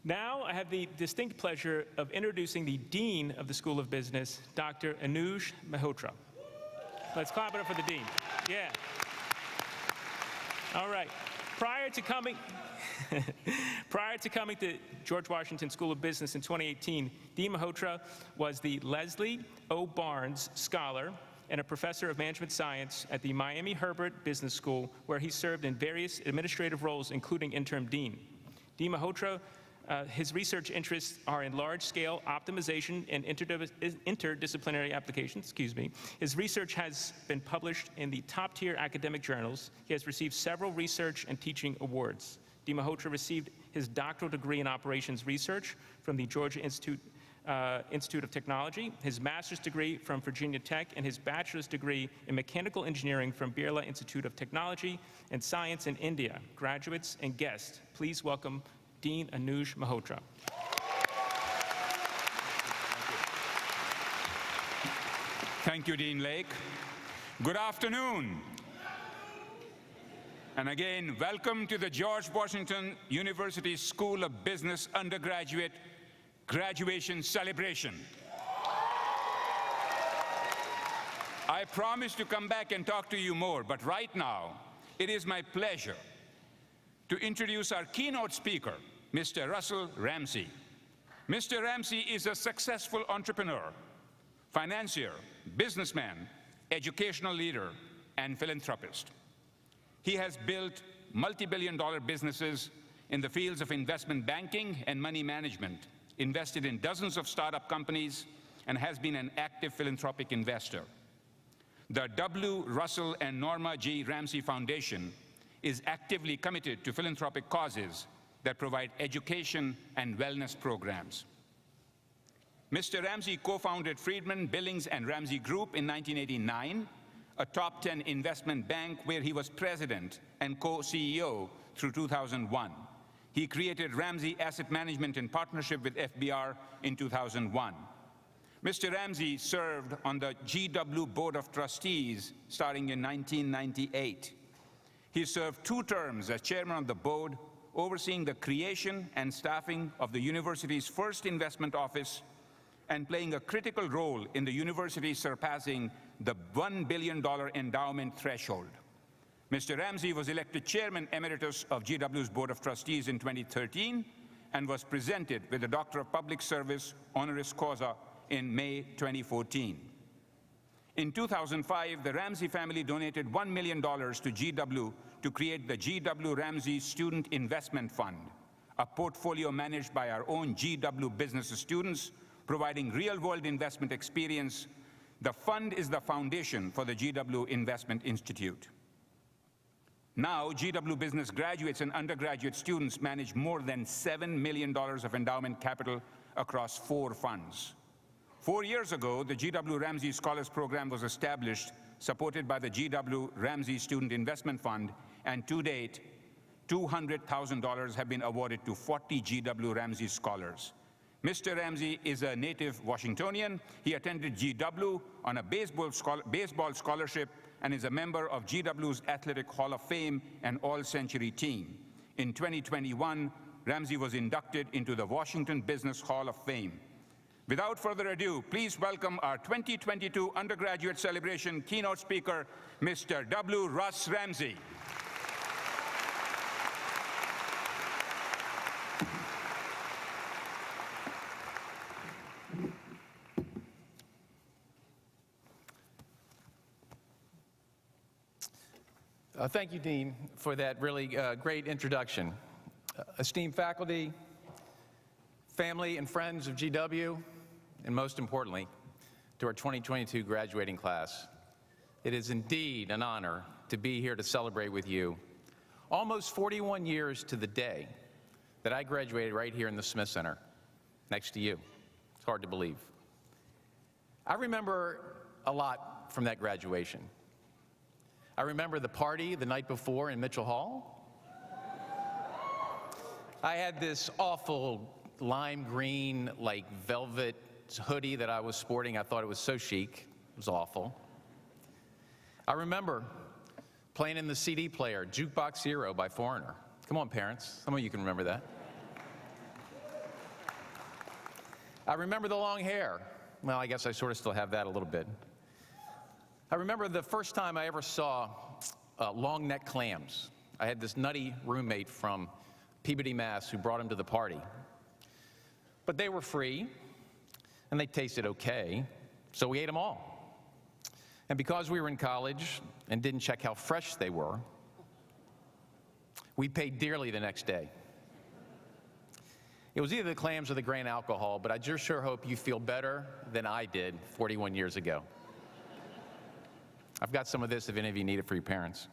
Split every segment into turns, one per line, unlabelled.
Now, I have the distinct pleasure of introducing the Dean of the School of Business, Dr. Anush Mahotra. Let's clap it up for the Dean. Yeah. All right. Prior to coming to George Washington School of Business in 2018, Dean Mahotra was the Leslie O. Barnes Scholar and a professor of management science at the Miami Herbert Business School, where he served in various administrative roles, including interim dean. Dean Mahotra, his research interests are in large-scale optimization and interdisciplinary applications. His research has been published in the top-tier academic journals. He has received several research and teaching awards. Dean Mahotra received his doctoral degree in operations research from the Georgia Institute of Technology, his master's degree from Virginia Tech, and his bachelor's degree in mechanical engineering from Birla Institute of Technology and Science in India. Graduates and guests, please welcome Dean Anush Mahotra.
Thank you, Dean Lake. Good afternoon. And again, welcome to the George Washington University School of Business undergraduate graduation celebration. I promised to come back and talk to you more, but right now, it is my pleasure to introduce our keynote speaker, Mr. Russell Ramsey. Mr. Ramsey is a successful entrepreneur, financier, businessman, educational leader, and philanthropist. He has built multi-billion-dollar businesses in the fields of investment banking and money management, invested in dozens of startup companies, and has been an active philanthropic investor. The W. Russell and Norma G. Ramsey Foundation is actively committed to philanthropic causes that provide education and wellness programs. Mr. Ramsey co-founded Friedman, Billings, and Ramsey Group in 1989, a top 10 investment bank where he was president and co-CEO through 2001. He created Ramsey Asset Management in partnership with FBR in 2001. Mr. Ramsey served on the GW Board of Trustees starting in 1998. He served 2 terms as chairman of the board, overseeing the creation and staffing of the university's first investment office and playing a critical role in the university surpassing the $1 billion endowment threshold. Mr. Ramsey was elected chairman emeritus of GW's Board of Trustees in 2013 and was presented with the Doctor of Public Service honoris causa in May 2014. In 2005, the Ramsey family donated $1 million to GW to create the GW Ramsey Student Investment Fund, a portfolio managed by our own GW business students, providing real-world investment experience. The fund is the foundation for the GW Investment Institute. Now, GW business graduates and undergraduate students manage more than $7 million of endowment capital across 4 funds. 4 years ago, the GW Ramsey Scholars Program was established, supported by the GW Ramsey Student Investment Fund, and to date, $200,000 have been awarded to 40 GW Ramsey scholars. Mr. Ramsey is a native Washingtonian. He attended GW on a baseball scholarship and is a member of GW's Athletic Hall of Fame and All-Century team. In 2021, Ramsey was inducted into the Washington Business Hall of Fame. Without further ado, please welcome our 2022 undergraduate celebration keynote speaker, Mr. W. Russ Ramsey.
Thank you, Dean, for that really great introduction. Esteemed faculty, family and friends of GW, and most importantly, to our 2022 graduating class. It is indeed an honor to be here to celebrate with you. Almost 41 years to the day that I graduated right here in the Smith Center, next to you. It's hard to believe. I remember a lot from that graduation. I remember the party the night before in Mitchell Hall. I had this awful lime green, like velvet hoodie that I was sporting. I thought it was so chic. It was awful. I remember playing in the CD player, Jukebox Hero by Foreigner. Come on, parents. Some of you can remember that. I remember the long hair. Well, I guess I sort of still have that a little bit. I remember the first time I ever saw long neck clams. I had this nutty roommate from Peabody, Mass. Who brought them to the party. But they were free, and they tasted okay, so we ate them all. And because we were in college and didn't check how fresh they were, we paid dearly the next day. It was either the clams or the grain alcohol, but I just sure hope you feel better than I did 41 years ago. I've got some of this if any of you need it for your parents.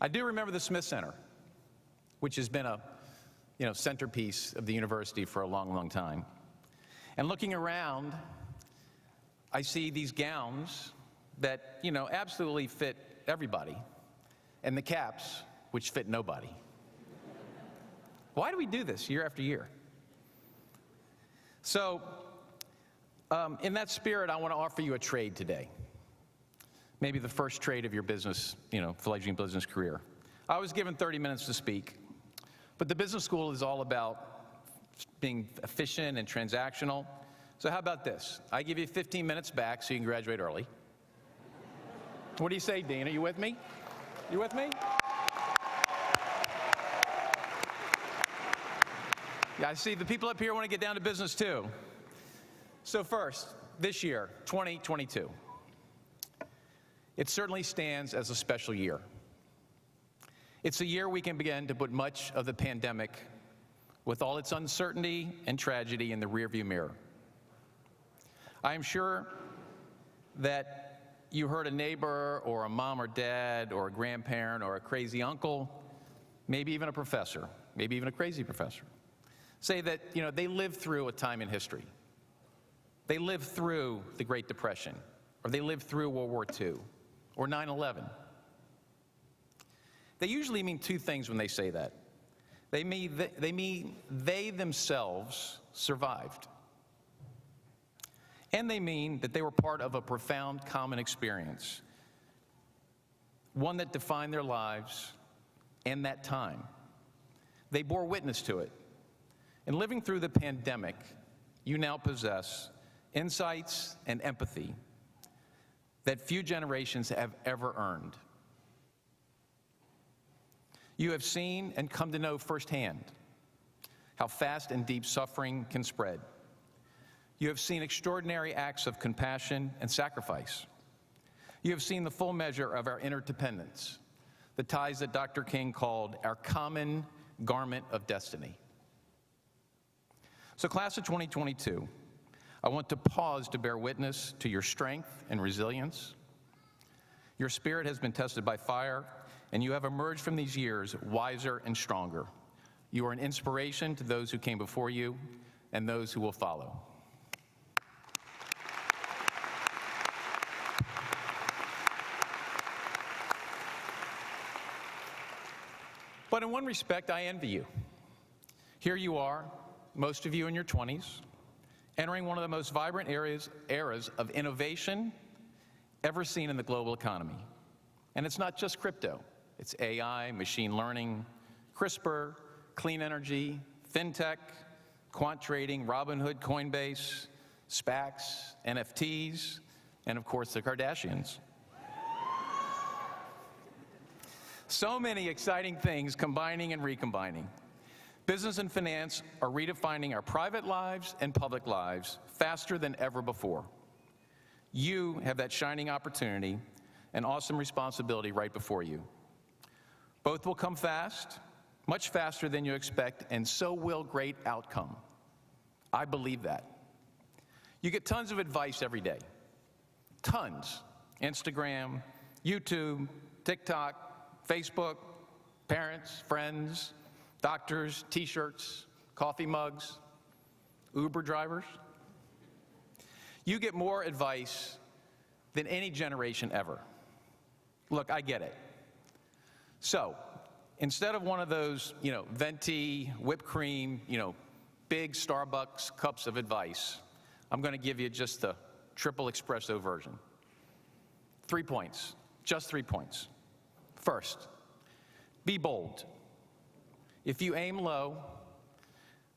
I do remember the Smith Center, which has been a centerpiece of the university for a long, long time. And looking around, I see these gowns that, absolutely fit everybody, and the caps, which fit nobody. Why do we do this year after year? So, in that spirit, I want to offer you a trade today. Maybe the first trade of your business, fledgling business career. I was given 30 minutes to speak, but the business school is all about being efficient and transactional. So how about this? I give you 15 minutes back so you can graduate early. What do you say, Dean? Are you with me? You with me? Yeah, I see the people up here want to get down to business too. So first, this year, 2022, it certainly stands as a special year. It's a year we can begin to put much of the pandemic, with all its uncertainty and tragedy, in the rearview mirror. I am sure that you heard a neighbor or a mom or dad or a grandparent or a crazy uncle, maybe even a professor, maybe even a crazy professor, say that, they lived through a time in history. They lived through the Great Depression, or they lived through World War II, or 9/11. They usually mean two things when they say that. They mean they themselves survived. And they mean that they were part of a profound common experience, one that defined their lives and that time. They bore witness to it. In living through the pandemic, you now possess insights and empathy that few generations have ever earned. You have seen and come to know firsthand how fast and deep suffering can spread. You have seen extraordinary acts of compassion and sacrifice. You have seen the full measure of our interdependence, the ties that Dr. King called our common garment of destiny. So, class of 2022, I want to pause to bear witness to your strength and resilience. Your spirit has been tested by fire, and you have emerged from these years wiser and stronger. You are an inspiration to those who came before you and those who will follow. But in one respect, I envy you. Here you are, most of you in your 20s, entering one of the most vibrant eras of innovation ever seen in the global economy. And it's not just crypto. It's AI, machine learning, CRISPR, clean energy, fintech, quant trading, Robinhood, Coinbase, SPACs, NFTs, and of course the Kardashians. So many exciting things combining and recombining. Business and finance are redefining our private lives and public lives faster than ever before. You have that shining opportunity and awesome responsibility right before you. Both will come fast, much faster than you expect, and so will great outcome. I believe that. You get tons of advice every day. Tons. Instagram, YouTube, TikTok, Facebook, parents, friends, doctors, t-shirts, coffee mugs, Uber drivers. You get more advice than any generation ever. Look, I get it. So, instead of one of those, venti, whipped cream, big Starbucks cups of advice, I'm going to give you just the triple espresso version. 3 points, just 3 points. First, be bold. If you aim low,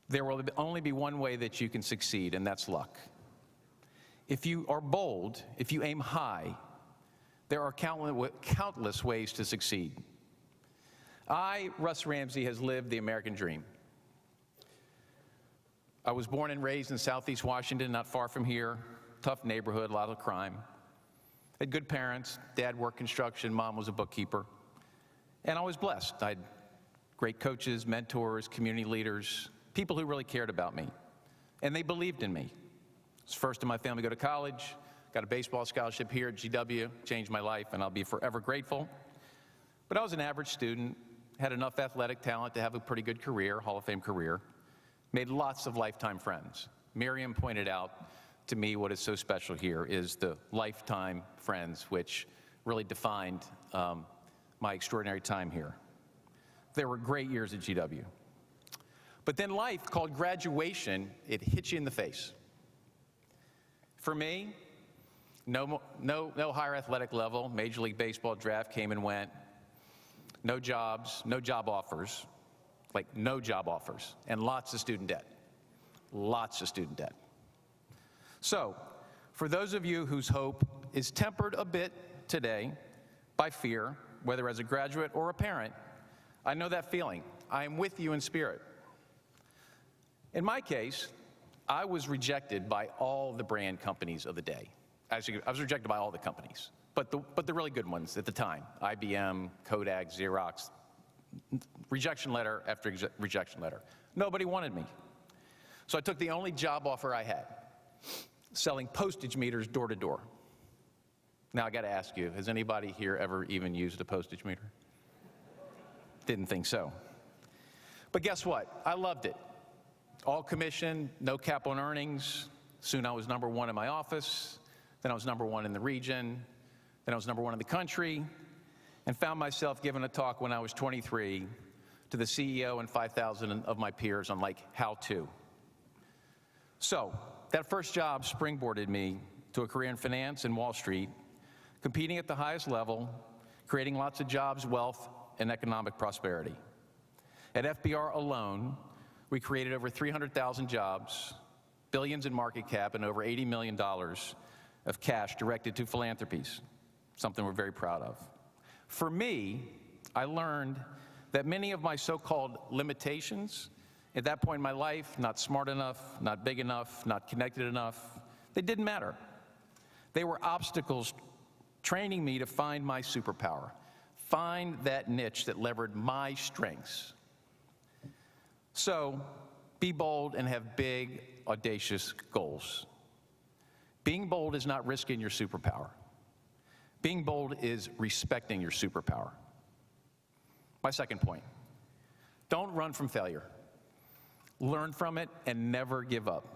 There will only be one way that you can succeed, and that's luck. If you are bold, if you aim high, there are countless ways to succeed. I, Russ Ramsey, has lived the American dream. I was born and raised in Southeast Washington, not far from here. Tough neighborhood, a lot of crime. Had good parents. Dad worked construction, mom was a bookkeeper. And I was blessed. I had great coaches, mentors, community leaders, people who really cared about me. And they believed in me. I was first in my family to go to college, got a baseball scholarship here at GW, changed my life, and I'll be forever grateful. But I was an average student, had enough athletic talent to have a pretty good career, Hall of Fame career, made lots of lifetime friends. Miriam pointed out to me what is so special here is the lifetime friends, which really defined my extraordinary time here. There were great years at GW. But then life, called graduation, it hits you in the face. For me, no higher athletic level, Major League Baseball draft came and went, no jobs, no job offers, like no job offers, and lots of student debt. Lots of student debt. So, for those of you whose hope is tempered a bit today by fear, whether as a graduate or a parent, I know that feeling. I am with you in spirit. In my case, I was rejected by all the brand companies of the day. Actually, I was rejected by all the companies, but the really good ones at the time, IBM, Kodak, Xerox, rejection letter after rejection letter. Nobody wanted me. So I took the only job offer I had, selling postage meters door to door. Now I got to ask you, has anybody here ever even used a postage meter? Didn't think so. But guess what? I loved it. All commission, no cap on earnings. Soon I was #1 in my office. Then I was #1 in the region. Then I was #1 in the country. And found myself giving a talk when I was 23 to the CEO and 5,000 of my peers on how to. So that first job springboarded me to a career in finance and Wall Street, competing at the highest level, creating lots of jobs, wealth, and economic prosperity. At FBR alone, we created over 300,000 jobs, billions in market cap, and over $80 million of cash directed to philanthropies, something we're very proud of. For me, I learned that many of my so-called limitations at that point in my life, not smart enough, not big enough, not connected enough, they didn't matter. They were obstacles training me to find my superpower, find that niche that levered my strengths. So, be bold and have big, audacious goals. Being bold is not risking your superpower. Being bold is respecting your superpower. My second point, don't run from failure. Learn from it and never give up.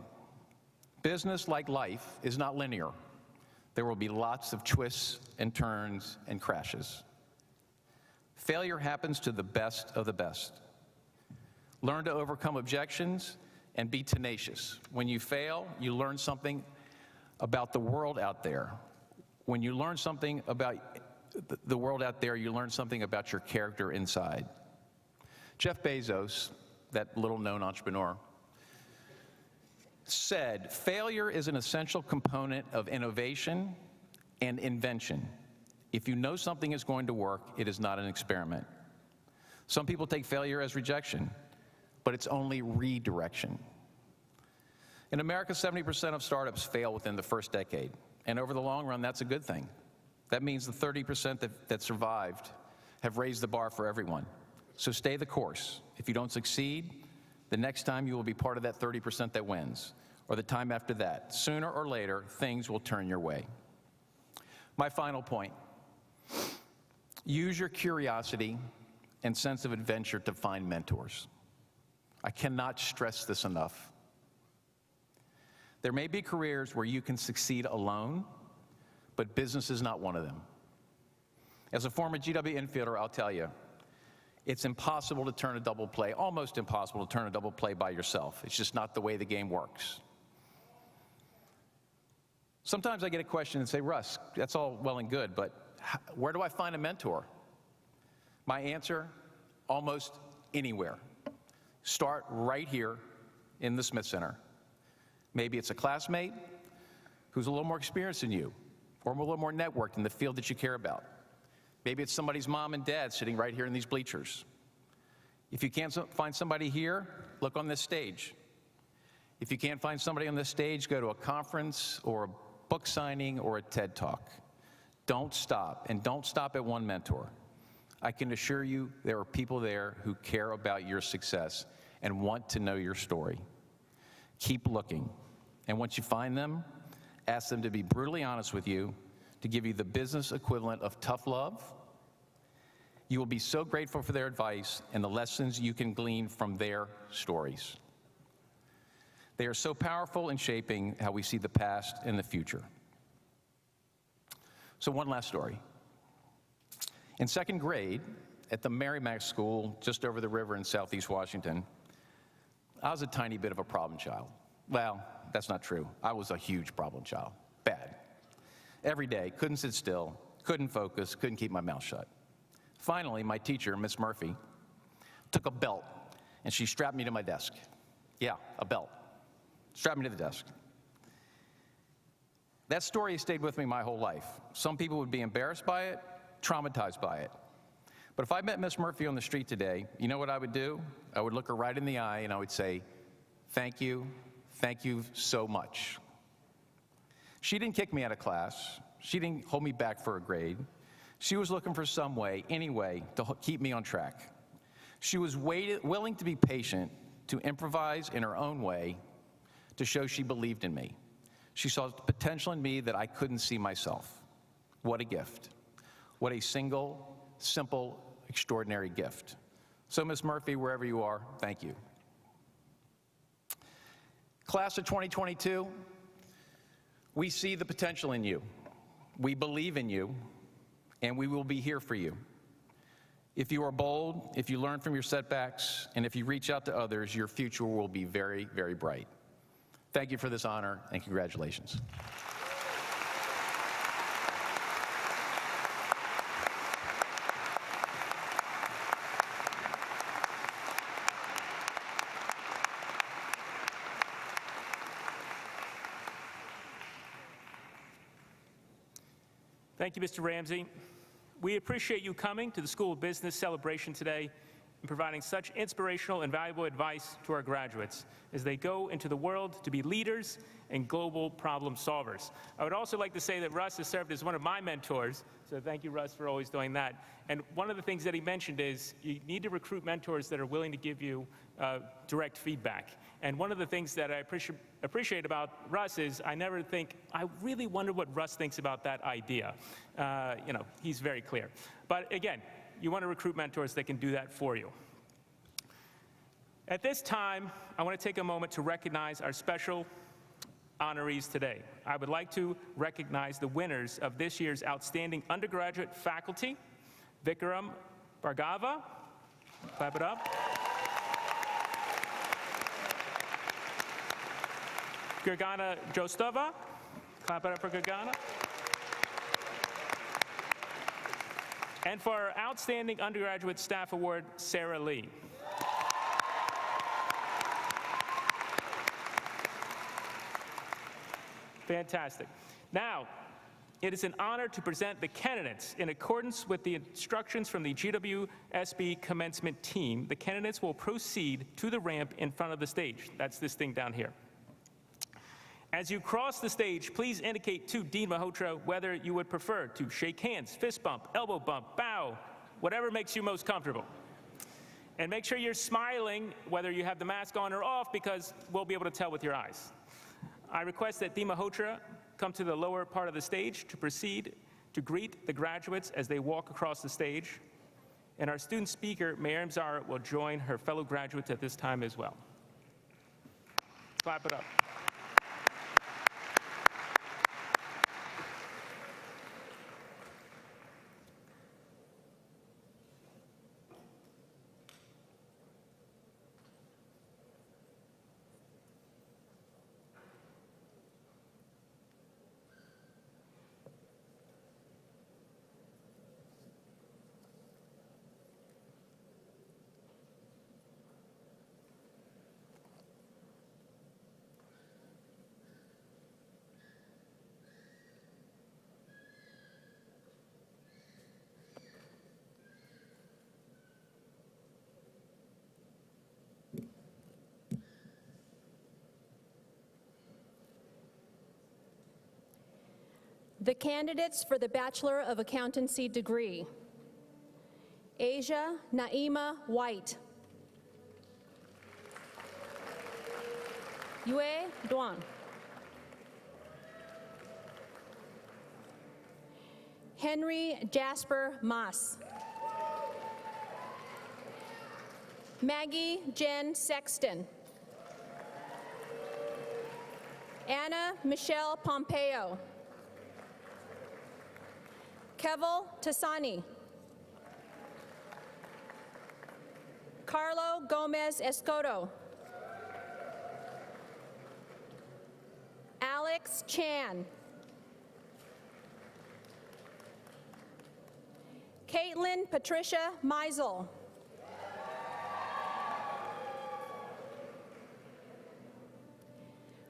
Business, like life, is not linear. There will be lots of twists and turns and crashes. Failure happens to the best of the best. Learn to overcome objections and be tenacious. When you fail, you learn something about the world out there. When you learn something about the world out there, you learn something about your character inside. Jeff Bezos, that little-known entrepreneur, said, failure is an essential component of innovation and invention. If you know something is going to work, it is not an experiment. Some people take failure as rejection, but it's only redirection. In America, 70% of startups fail within the first decade, and over the long run, that's a good thing. That means the 30% that survived have raised the bar for everyone. So stay the course. If you don't succeed, the next time you will be part of that 30% that wins, or the time after that. Sooner or later, things will turn your way. My final point, use your curiosity and sense of adventure to find mentors. I cannot stress this enough. There may be careers where you can succeed alone, but business is not one of them. As a former GW infielder, I'll tell you, it's impossible to turn a double play, almost impossible to turn a double play by yourself. It's just not the way the game works. Sometimes I get a question and say, Russ, that's all well and good, but where do I find a mentor? My answer, almost anywhere. Start right here in the Smith Center. Maybe it's a classmate who's a little more experienced than you, or a little more networked in the field that you care about. Maybe it's somebody's mom and dad sitting right here in these bleachers. If you can't find somebody here, look on this stage. If you can't find somebody on this stage, go to a conference or a book signing or a TED Talk. Don't stop, and don't stop at one mentor. I can assure you there are people there who care about your success and want to know your story. Keep looking, and once you find them, ask them to be brutally honest with you, to give you the business equivalent of tough love. You will be so grateful for their advice and the lessons you can glean from their stories. They are so powerful in shaping how we see the past and the future. So one last story. In second grade, at the Merrimack School just over the river in Southeast Washington, I was a tiny bit of a problem child. Well, that's not true. I was a huge problem child. Bad. Every day, couldn't sit still, couldn't focus, couldn't keep my mouth shut. Finally, my teacher, Miss Murphy, took a belt and she strapped me to my desk. Yeah, a belt. Strapped me to the desk. That story has stayed with me my whole life. Some people would be embarrassed by it, traumatized by it. But if I met Miss Murphy on the street today, you know what I would do? I would look her right in the eye and I would say, thank you so much. She didn't kick me out of class. She didn't hold me back for a grade. She was looking for some way, any way, to keep me on track. She was willing to be patient, to improvise in her own way, to show she believed in me. She saw the potential in me that I couldn't see myself. What a gift. What a single, simple, extraordinary gift. So, Ms. Murphy, wherever you are, thank you. Class of 2022, we see the potential in you. We believe in you, and we will be here for you. If you are bold, if you learn from your setbacks, and if you reach out to others, your future will be very, very bright. Thank you for this honor, and congratulations.
Thank you, Mr. Ramsey. We appreciate you coming to the School of Business celebration today and providing such inspirational and valuable advice to our graduates as they go into the world to be leaders and global problem solvers. I would also like to say that Russ has served as one of my mentors, so thank you, Russ, for always doing that. And one of the things that he mentioned is you need to recruit mentors that are willing to give you direct feedback. And one of the things that I appreciate about Russ is I never think, I really wonder what Russ thinks about that idea. He's very clear. But again, you want to recruit mentors that can do that for you. At this time, I want to take a moment to recognize our special honorees today. I would like to recognize the winners of this year's Outstanding Undergraduate Faculty, Vikram Bhargava. Clap it up. Gurgana Jostova. Clap it up for Gurgana. And for our Outstanding Undergraduate Staff Award, Sarah Lee. Fantastic. Now, it is an honor to present the candidates. In accordance with the instructions from the GWSB commencement team, the candidates will proceed to the ramp in front of the stage. That's this thing down here. As you cross the stage, please indicate to Dean Mahotra whether you would prefer to shake hands, fist bump, elbow bump, bow, whatever makes you most comfortable. And make sure you're smiling, whether you have the mask on or off, because we'll be able to tell with your eyes. I request that Dean Mahotra come to the lower part of the stage to proceed to greet the graduates as they walk across the stage. And our student speaker, Mayram Zara, will join her fellow graduates at this time as well. Clap it up.
The candidates for the Bachelor of Accountancy degree: Asia Naima White, Yue Duan, Henry Jasper Maas, Maggie Jen Sexton, Anna Michelle Pompeo, Keval Tassani, Carlo Gomez Escoto, Alex Chan, Caitlin Patricia Meisel,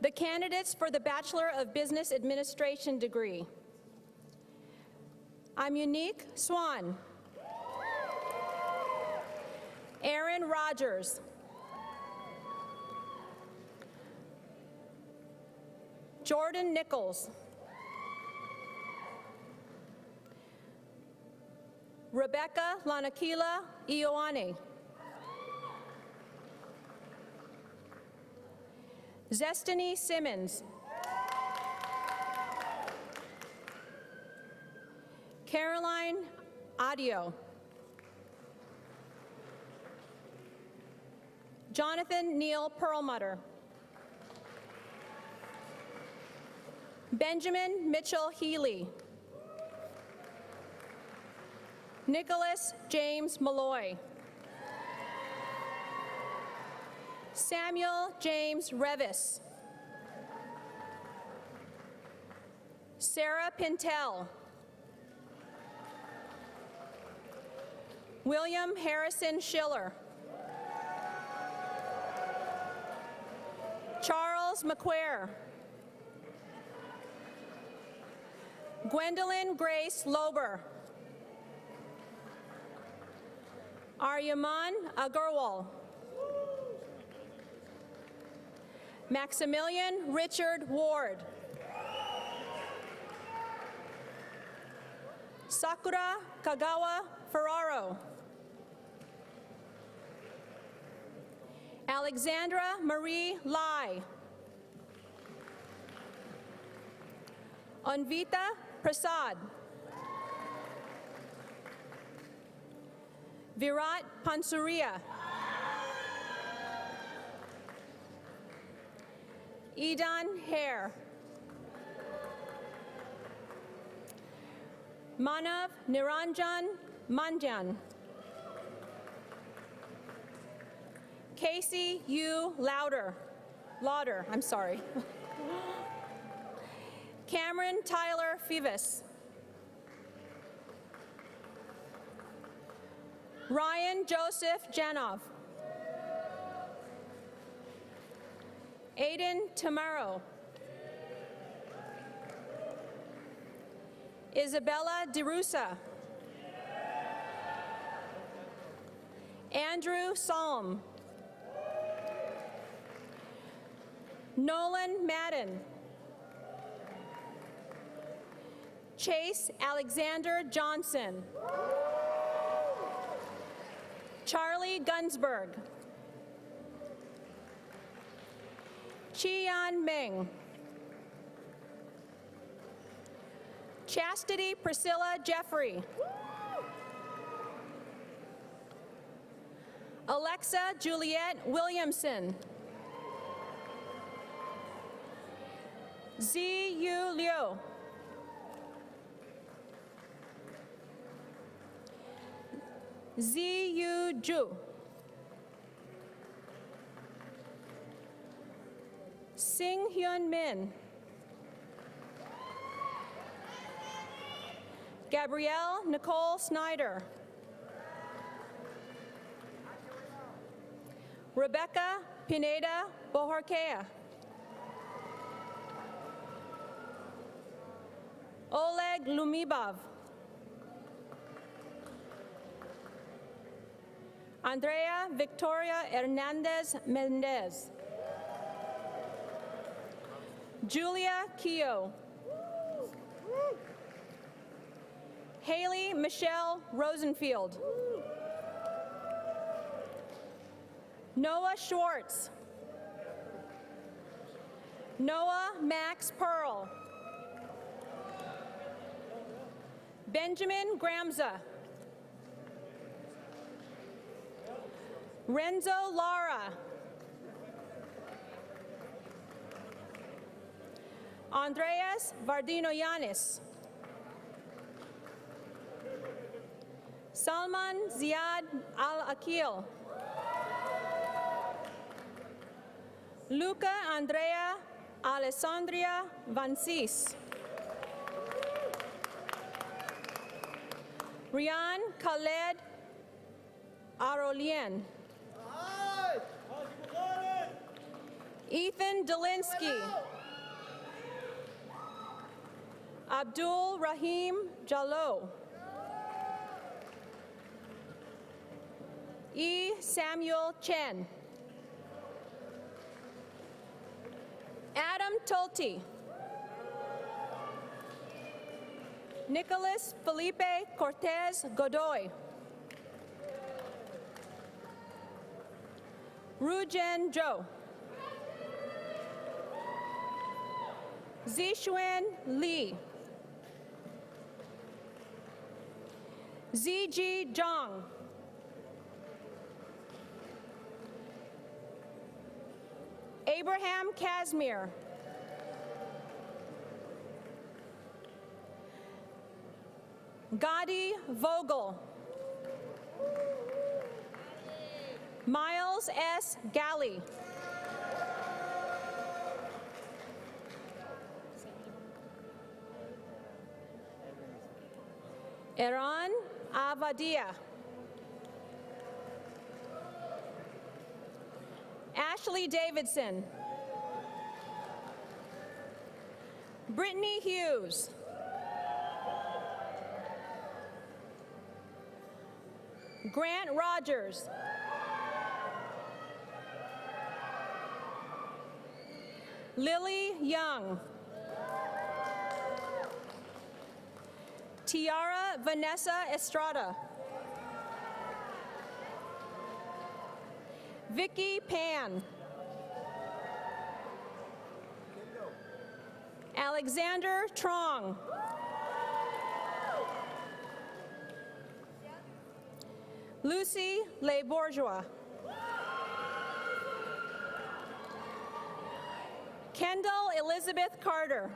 the candidates for the Bachelor of Business Administration degree: I'm Unique Swan, Aaron Rogers, Jordan Nichols, Rebecca Lanakila Ioane, Zestiny Simmons, Caroline Adio, Jonathan Neal Perlmutter, Benjamin Mitchell Healy, Nicholas James Malloy, Samuel James Revis, Sarah Pintel, William Harrison Schiller, Charles McQuare, Gwendolyn Grace Lober, Aryaman Agarwal, Maximilian Richard Ward, Sakura Kagawa Ferraro, Alexandra Marie Lai, Anvita Prasad, Virat Pansuria, Edan Hare, Manav Niranjan Manjan, Casey U. Lauder, I'm sorry. Cameron Tyler Fivas, Ryan Joseph Janov, Aiden Tamaro, Isabella DeRusa, Andrew Salm, Nolan Madden, Chase Alexander Johnson, Charlie Gunsberg, Chian Meng, Chastity Priscilla Jeffrey, Alexa Juliette Williamson, Ziyu Liu, Ziyu Ju, Sing Hyun Min, Gabrielle Nicole Snyder, Rebecca Pineda Bohorkea, Oleg Lumibov, Andrea Victoria Hernandez Mendez, Julia Keogh, Haley Michelle Rosenfield. Noah Schwartz. Noah Max Pearl. Benjamin Gramza. Renzo Lara. Andreas Vardinoyanis. Salman Ziad Al-Akil. Luca Andrea Alessandria Vancis. Rian Khaled Arolien. Ethan Delinsky. Abdul Rahim Jallo. E. Samuel Chen. Adam Tolti. Nicholas Felipe Cortez Godoy. Rujen Zhou. Zixuan Li. Ziji Zhang. Abraham Casimir. Gadi Vogel. Miles S. Galley. Eran Avadia. Ashley Davidson. Brittany Hughes. Grant Rogers. Lily Young. Tiara Vanessa Estrada. Vicky Pan. Alexander Trong. Lucy Le Bourgeois. Kendall Elizabeth Carter.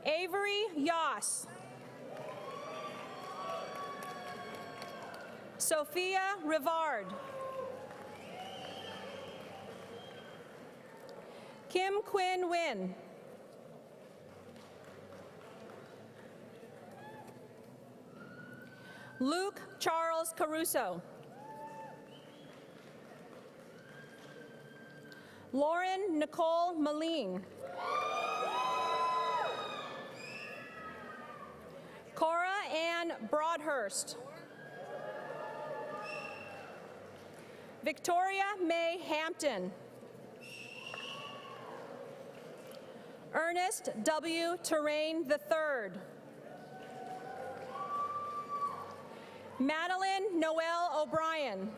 Avery Yoss. Sophia Rivard. Kim Quinn Wynn. Luke Charles Caruso. Lauren Nicole Moline. Cora Ann Broadhurst. Victoria May Hampton. Ernest W. Terrain III. Madeline Noel O'Brien.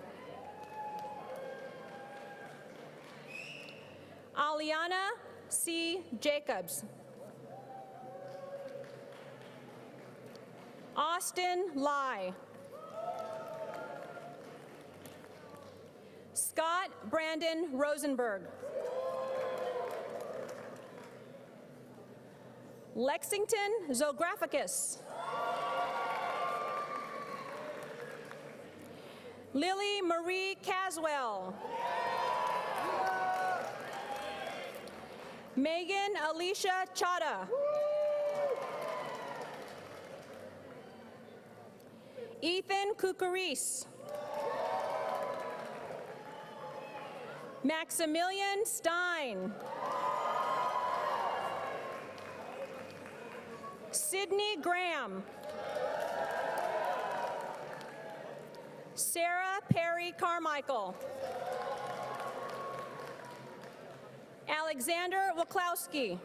Aliana C. Jacobs. Austin Lai. Scott Brandon Rosenberg. Lexington Zographicus. Lily Marie Caswell. Megan Alicia Chada. Ethan Kukuris. Maximilian Stein. Sydney Graham. Sarah Perry Carmichael. Alexander Waklowski.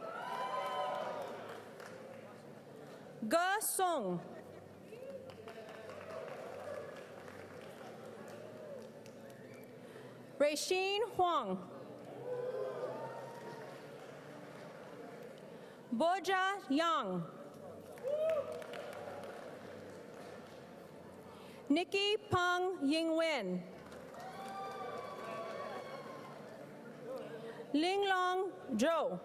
Ge Song. Raishin Huang. Boja Yang. Nikki Peng Yingwen. Linglong Zhou.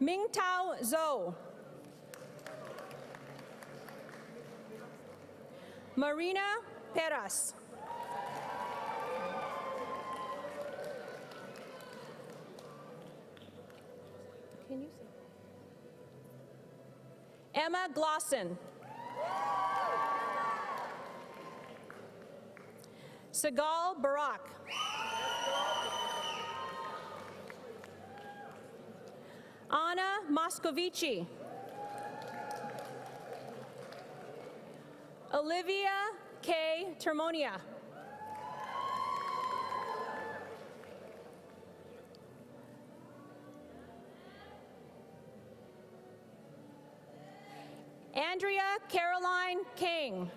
Mingtao Zhou. Marina Peras. Can you say? Emma Glosson. Segal Barak. Anna Moscovici. Olivia K. Termonia. Andrea Caroline King.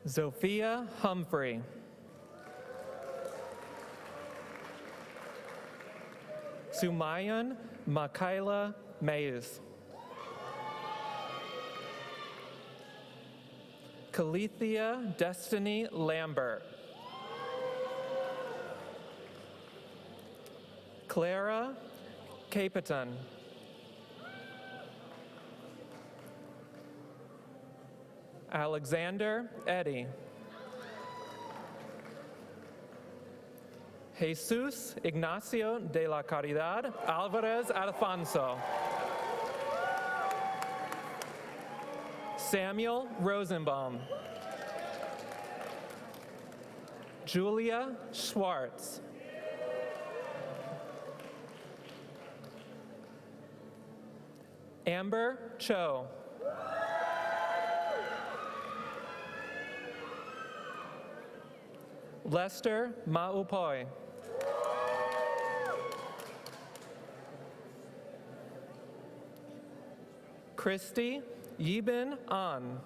Sophia Humphrey. Sumayan Makaila Mayes. Calethea Destiny Lambert. Clara Capitan. Alexander Eddy. Jesus Ignacio de la Caridad Alvarez Alfonso. Samuel Rosenbaum. Julia Schwartz. Amber Cho. Lester Maupoi. Christy Yibin An.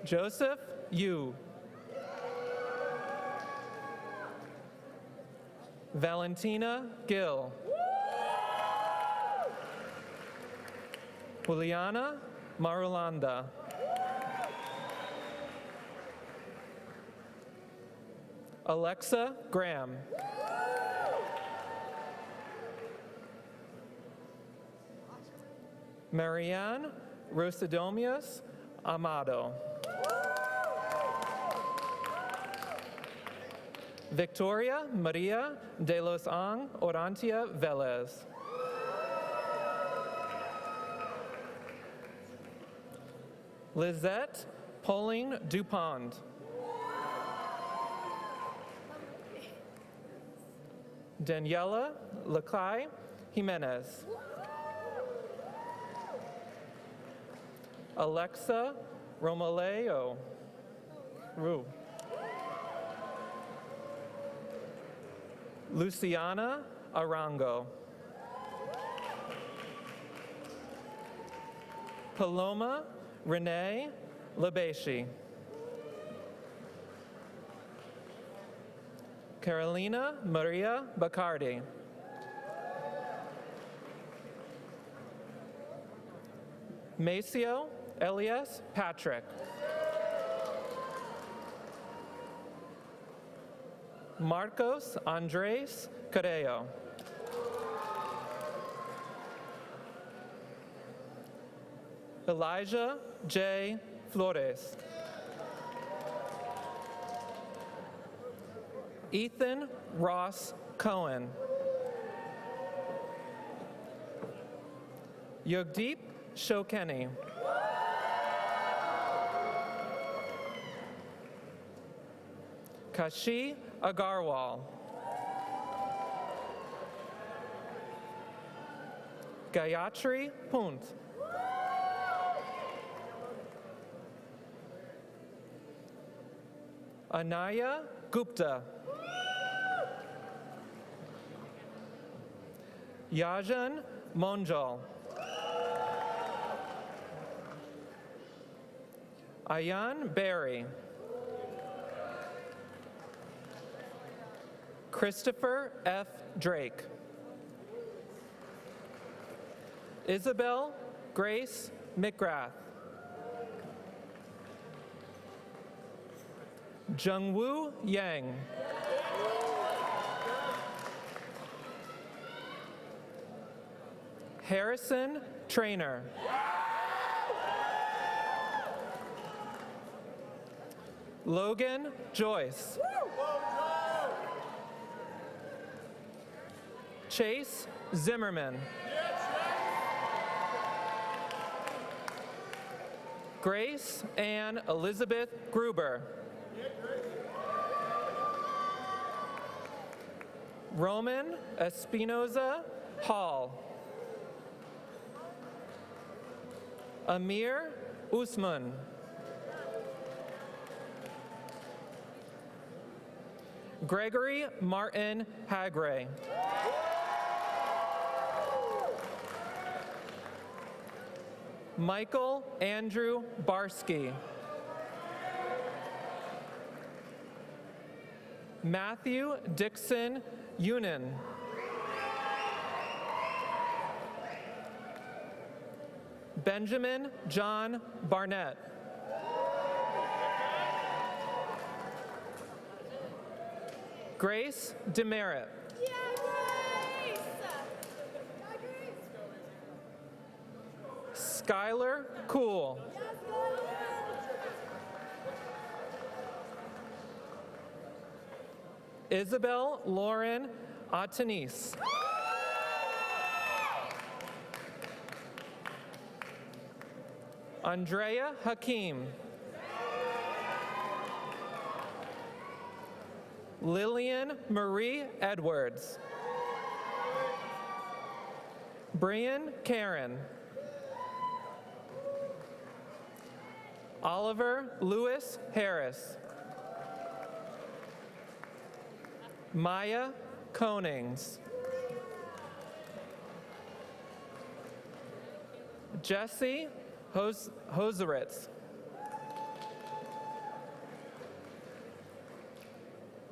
Joseph Yu. Valentina Gill. Juliana Marulanda. Alexa Graham. Marianne Rosidomius Amado. Victoria Maria de los Ang Orantia Velez. Lizette Pauline Dupont. Daniela Lacai Jimenez. Alexa Romaleo Ru. Luciana Arango. Paloma Renee Labeshi. Carolina Maria Bacardi. Maceo Elias Patrick. Marcos Andres Carreo. Elijah J. Flores. Ethan Ross Cohen. Yogdeep Shokeni. Kashi Agarwal. Gayatri Punt. Anaya Gupta. Yajan Monjal. Ayan Berry. Christopher F. Drake. Isabel Grace McGrath. Jungwoo Yang. Harrison Trainer. Logan Joyce. Chase Zimmerman. Grace Ann Elizabeth Gruber. Roman Espinoza Hall. Amir Usman. Gregory Martin Hagray. Michael Andrew Barsky. Matthew Dixon Unin. Benjamin John Barnett. Grace Demerit. Skylar Cool. Isabel Lauren Atanis. Andrea Hakim. Lillian Marie Edwards. Brian Karen. Oliver Lewis Harris. Maya Konings. Jesse Hoseritz.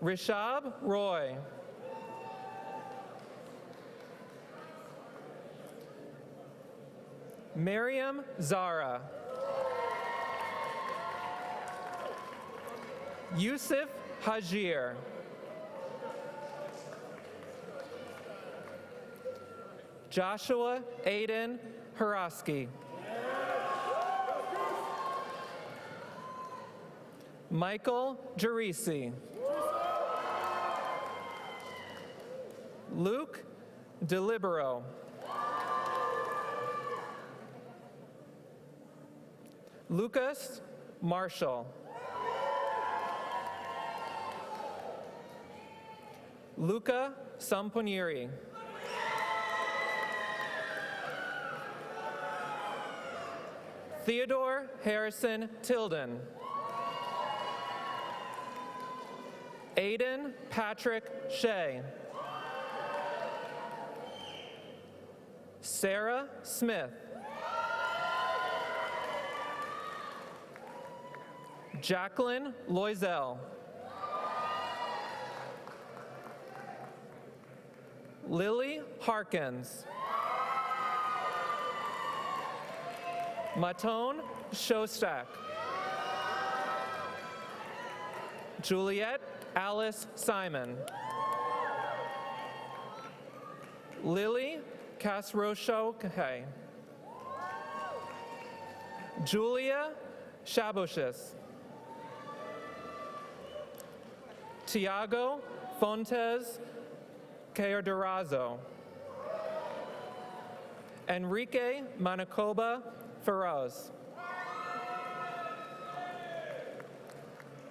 Rishab Roy. Miriam Zara. Yusuf Hajir. Joshua Aiden Haraski. Michael Gerisi. Luke DeLibero. Lucas Marshall. Luca Samponieri. Theodore Harrison Tilden. Aiden Patrick Shea. Sarah Smith. Jacqueline Loisel. Lily Harkins. Matone Shostak. Juliet Alice Simon. Lily Kasroshoke. Julia Shabushis. Tiago Fontes Caerdorazo. Enrique Manacoba Feroz.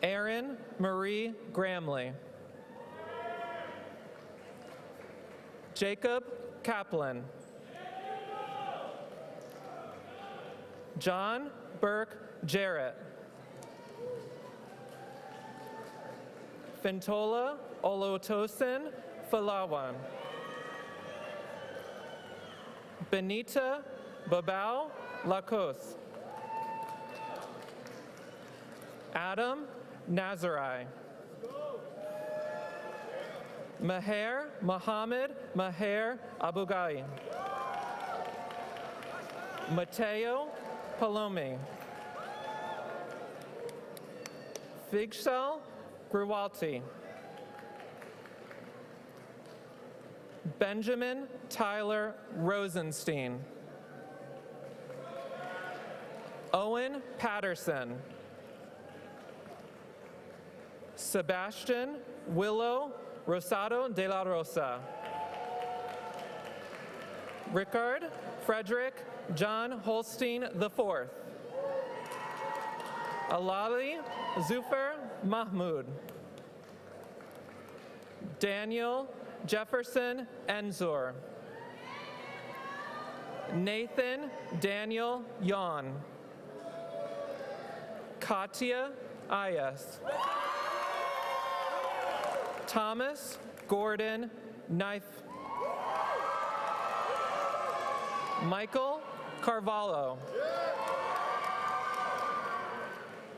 Erin Marie Gramley. Jacob Kaplan. John Burke Jarrett. Fintola Olotosin Falawan. Benita Babao Lacoste. Adam Nazarai. Maher Mohammed Maher Abugai. Mateo Palomi. Figsal Gruwalti. Benjamin Tyler Rosenstein. Owen Patterson. Sebastian Willow Rosado de la Rosa. Rickard Frederick John Holstein IV. Alali Zufar Mahmoud. Daniel Jefferson Enzor. Nathan Daniel Yon. Katya Ayas. Thomas Gordon Knife. Michael Carvalho.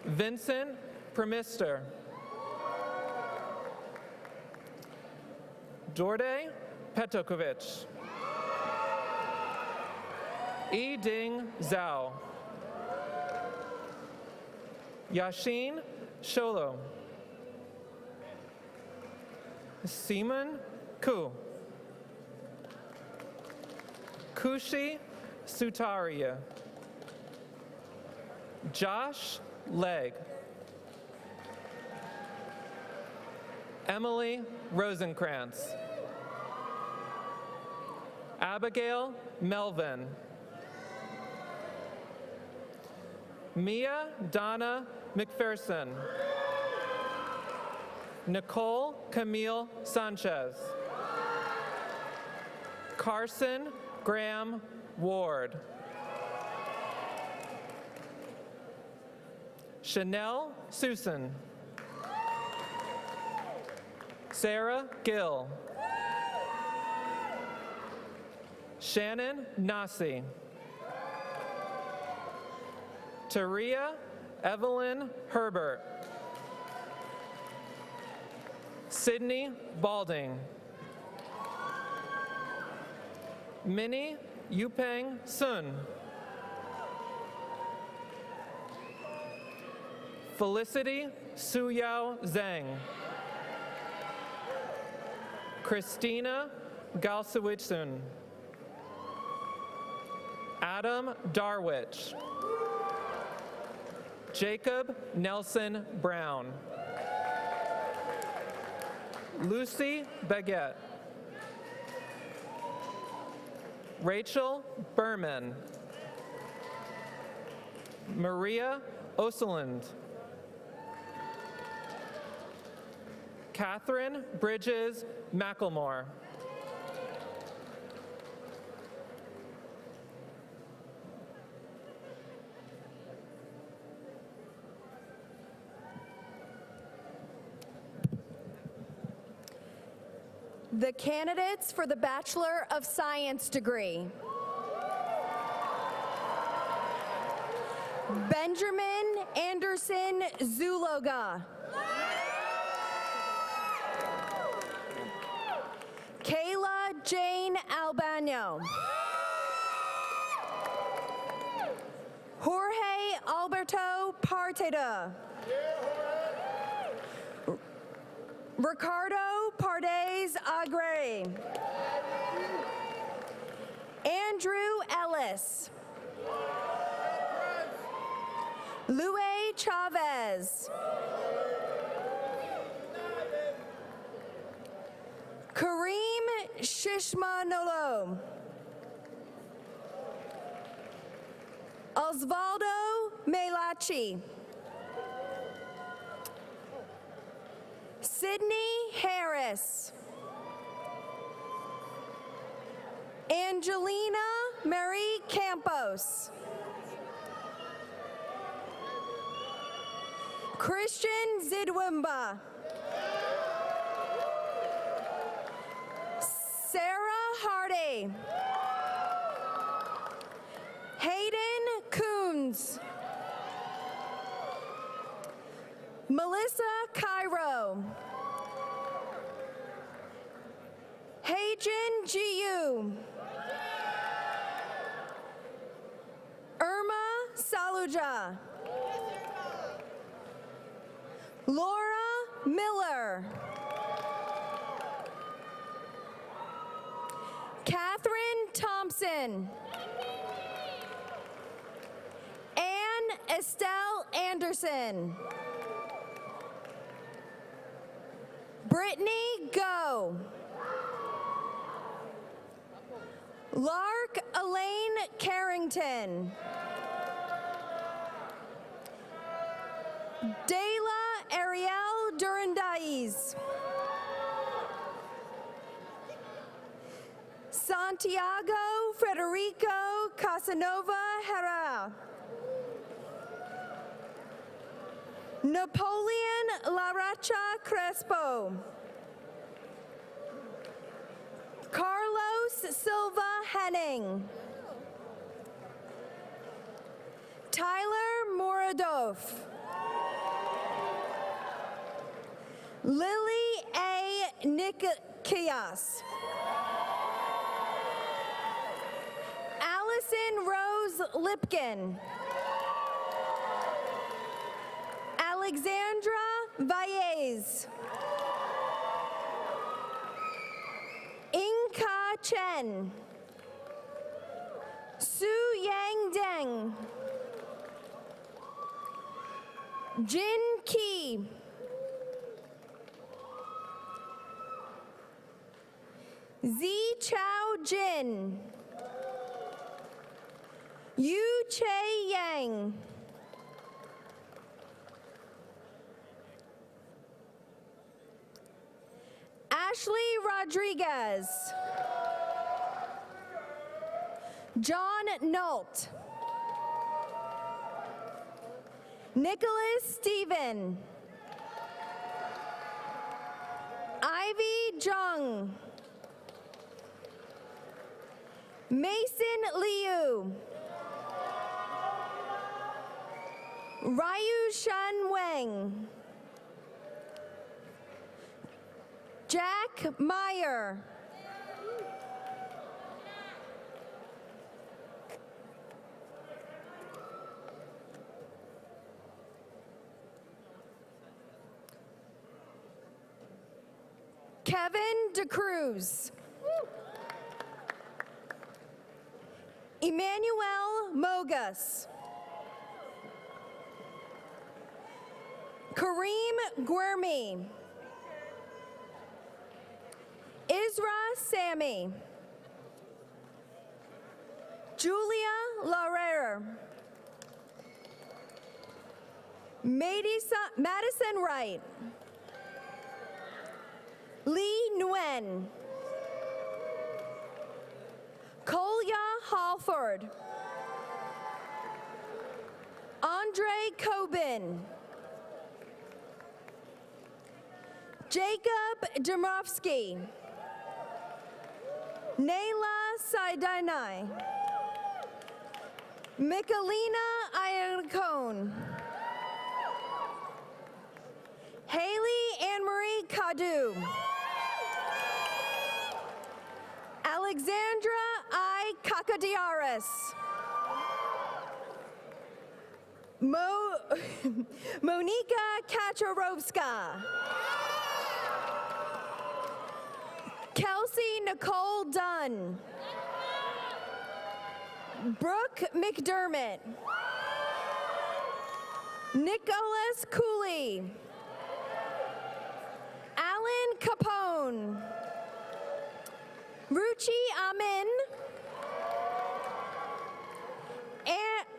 Vincent Premister. Dorde Petokovic. Yi Ding Zhao. Yashin Sholo. Simon Ku. Kushi Sutaria. Josh Legg. Emily Rosenkrantz. Abigail Melvin. Mia Donna McPherson. Nicole Camille Sanchez. Carson Graham Ward. Chanel Susan. Sarah Gill. Shannon Nasi. Taria Evelyn Herbert. Sydney Balding. Minnie Yupeng Sun. Felicity Suyao Zhang. Christina Galsawitsun. Adam Darwich. Jacob Nelson Brown. Lucy Baguette. Rachel Berman. Maria Oseland. Catherine Bridges McElmore.
The candidates for the Bachelor of Science degree. Benjamin Anderson Zuloga. Kayla Jane Albano. Jorge Alberto Parteda. Ricardo Pardes Agre. Andrew Ellis. Luis Chavez. Kareem Shishmanolo. Osvaldo Melachi. Sydney Harris. Angelina Marie Campos. Christian Zidwimba. Sarah Hardy. Hayden Coons. Melissa Cairo. Heijin Jiu. Irma Saluja. Laura Miller. Catherine Thompson. Anne Estelle Anderson. Brittany Go. Lark Elaine Carrington. Dayla Ariel Durandais. Santiago Federico Casanova Herrera. Napoleon Laracha Crespo. Carlos Silva Henning. Tyler Moradov. Lily A. Nikias. Allison Rose Lipkin. Alexandra Valles. Inka Chen. Su Yang Deng. Jin Ki. Zi Chao Jin. Yu Che Yang. Ashley Rodriguez. John Nault. Nicholas Stephen. Ivy Jung. Mason Liu. Ryu Shan Wang. Jack Meyer. Kevin DeCruz. Emmanuel Mogus. Kareem Guermi. Isra Sammy. Julia Laurer. Madison Wright. Lee Nguyen. Kolya Halford. Andre Coben. Jacob Domrovsky. Nayla Saidanai. Michelina Iacone. Haley Anne-Marie Cadu. Alexandra I. Kakadiaris. Monika Kacharovska. Kelsey Nicole Dunn. Brooke McDermott. Nicholas Cooley. Alan Capone. Ruchi Amin.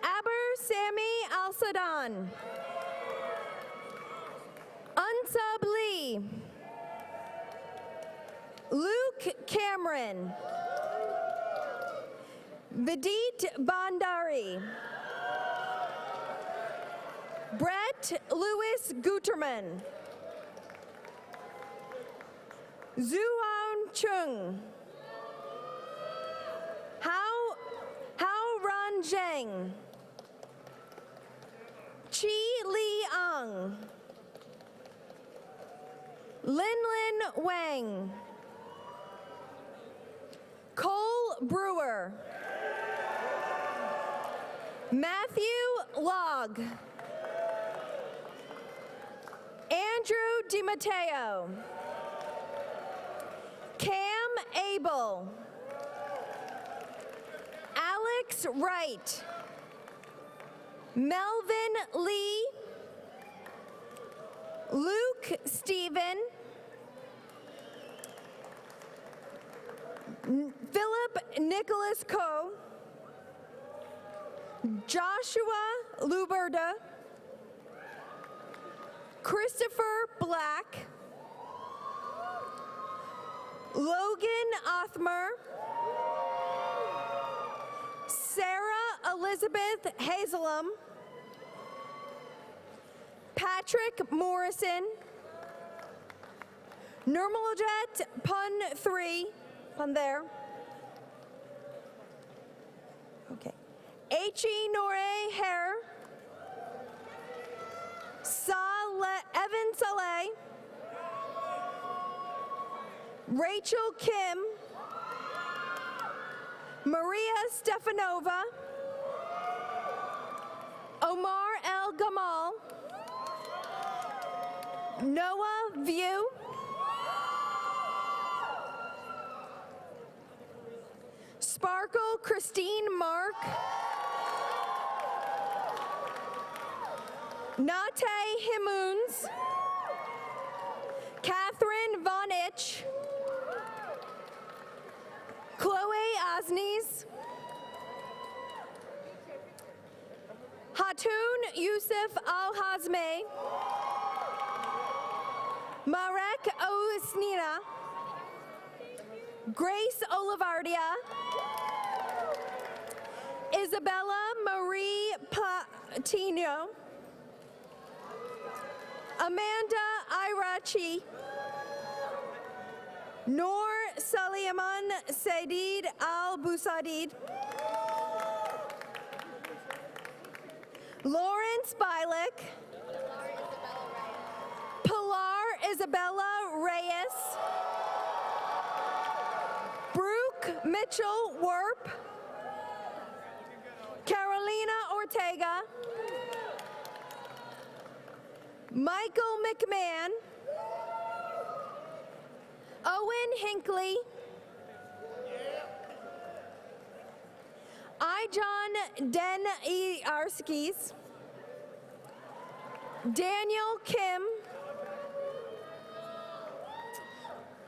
Aber Sami Al-Sadan. Unsub Lee. Luke Cameron. Vidit Bandari. Brett Matt Louis Guterman. Zuan Chung. Hao Ran Zheng. Chi Li Ang. Lin Wang. Cole Brewer. Matthew Log. Andrew DiMatteo. Cam Abel. Alex Wright. Melvin Lee. Luke Stephen. Philip Nicholas Coe. Joshua Luberda. Christopher Black. Logan Othmer. Sarah Elizabeth Hazelum. Patrick Morrison. Nirmaljet Pun 3. Pun there. Okay. H.E. Nore Hare. Evan Saleh. Rachel Kim. Maria Stefanova. Omar El Gamal. Noah View. Sparkle Christine Mark. Nate Himoons. Catherine Von Itch. Chloe Osnes. Hatun Yusuf Al-Hazme. Marek Osnina. Grace Olivardia. Isabella Marie Patino. Amanda Irachi. Noor Saliman Saidid Al-Busadid. Lawrence Bialik. Pilar Isabella Reyes. Brooke Mitchell Werp. Carolina Ortega. Michael McMahon. Owen Hinckley. Ijon Den Arskis. Daniel Kim.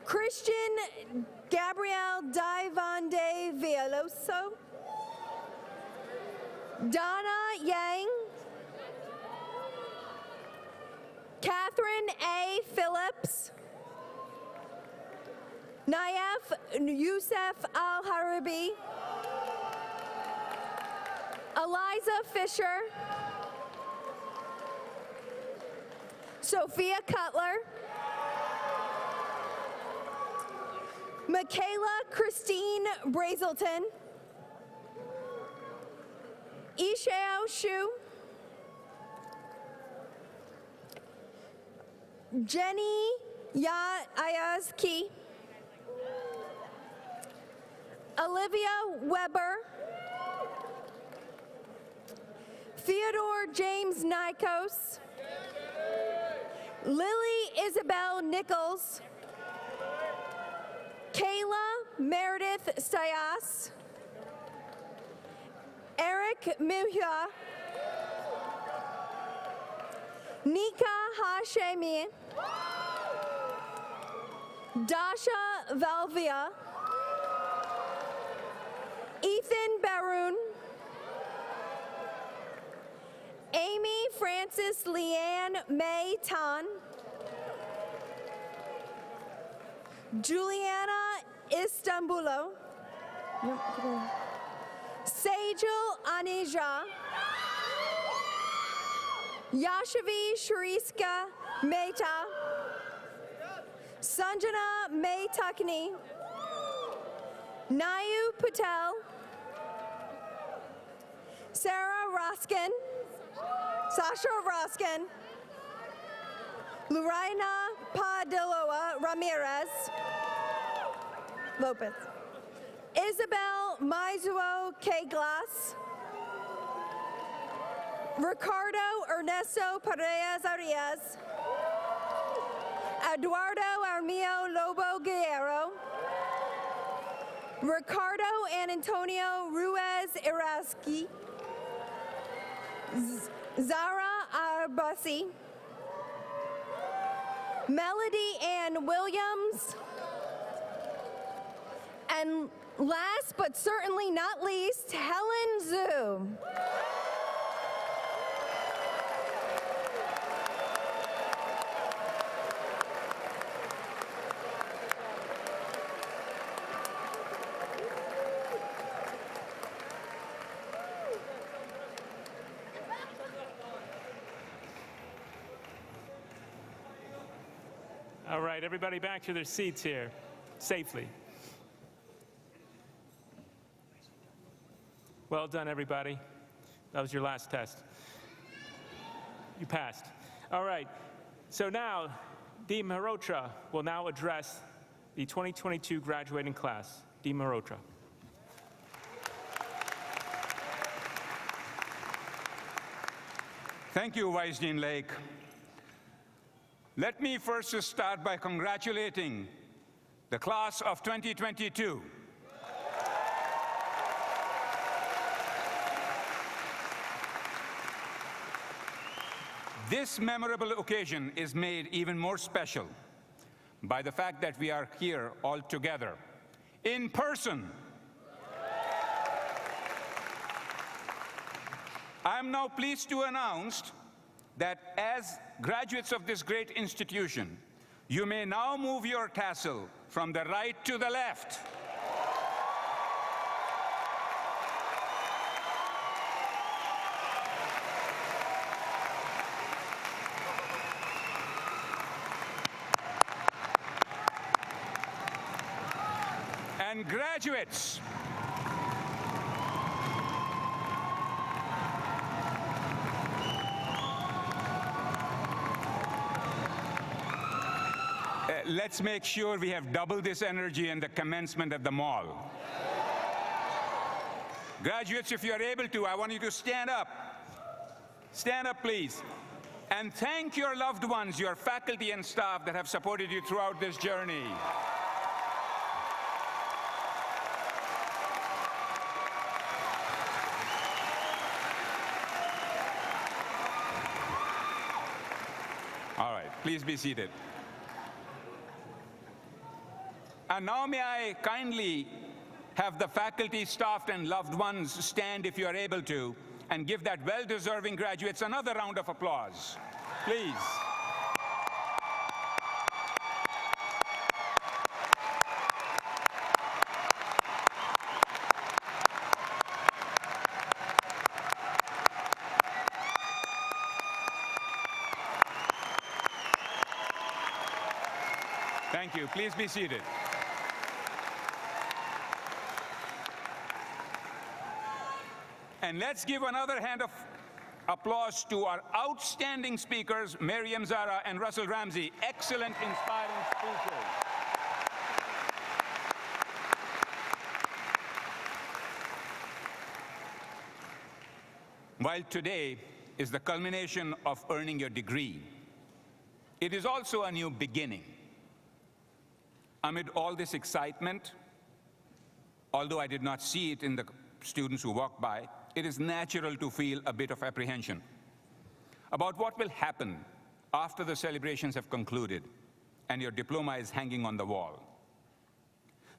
Christian Gabriel Divande Villoso. Donna Yang. Catherine A. Phillips. Nayef Youssef Al-Harabi. Eliza Fisher. Sophia Cutler. Michaela Christine Brazelton. Ishao Shu. Jenny Ayazki. Olivia Weber. Theodore James Nikos. Lily Isabel Nichols. Kayla Meredith Stias. Eric Muhya. Nika Hashemi. Dasha Valvia. Ethan Baroon. Amy Frances Leanne May Tan. Juliana Istanbulo. Sejal Anija. Yashavi Shariska Mehta, Sanjana Mehtakni, Nayu Patel, Sarah Roskin, Sasha Roskin, Luraina Padilloa Ramirez, Lopez, Isabel Maizuo K. Glass, Ricardo Ernesto Paredes Arias, Eduardo Armio Lobo Guerrero, Ricardo and Antonio Ruiz Iraski, Zara Arbasi, Melody Ann Williams, and last but certainly not least, Helen Zhu.
All right, everybody back to their seats here, safely. Well done, everybody. That was your last test. You passed. All right, so now, Dean Mahotra will now address the 2022 graduating class. Dean Mahotra.
Thank you, Vice Dean Lake. Let me first start by congratulating the class of 2022. This memorable occasion is made even more special by the fact that we are here all together, in person. I am now pleased to announce that as graduates of this great institution, you may now move your tassel from the right to the left. And graduates, let's make sure we have double this energy in the commencement at the mall. Graduates, if you are able to, I want you to stand up. Stand up, please. And thank your loved ones, your faculty and staff that have supported you throughout this journey. All right, please be seated. And now may I kindly have the faculty, staff, and loved ones stand if you are able to, and give that well-deserving graduates another round of applause. Please. Thank you. Please be seated. And let's give another hand of applause to our outstanding speakers, Miriam Zara and Russell Ramsey. Excellent, inspiring speakers. While today is the culmination of earning your degree, it is also a new beginning. Amid all this excitement, although I did not see it in the students who walked by, it is natural to feel a bit of apprehension about what will happen after the celebrations have concluded and your diploma is hanging on the wall.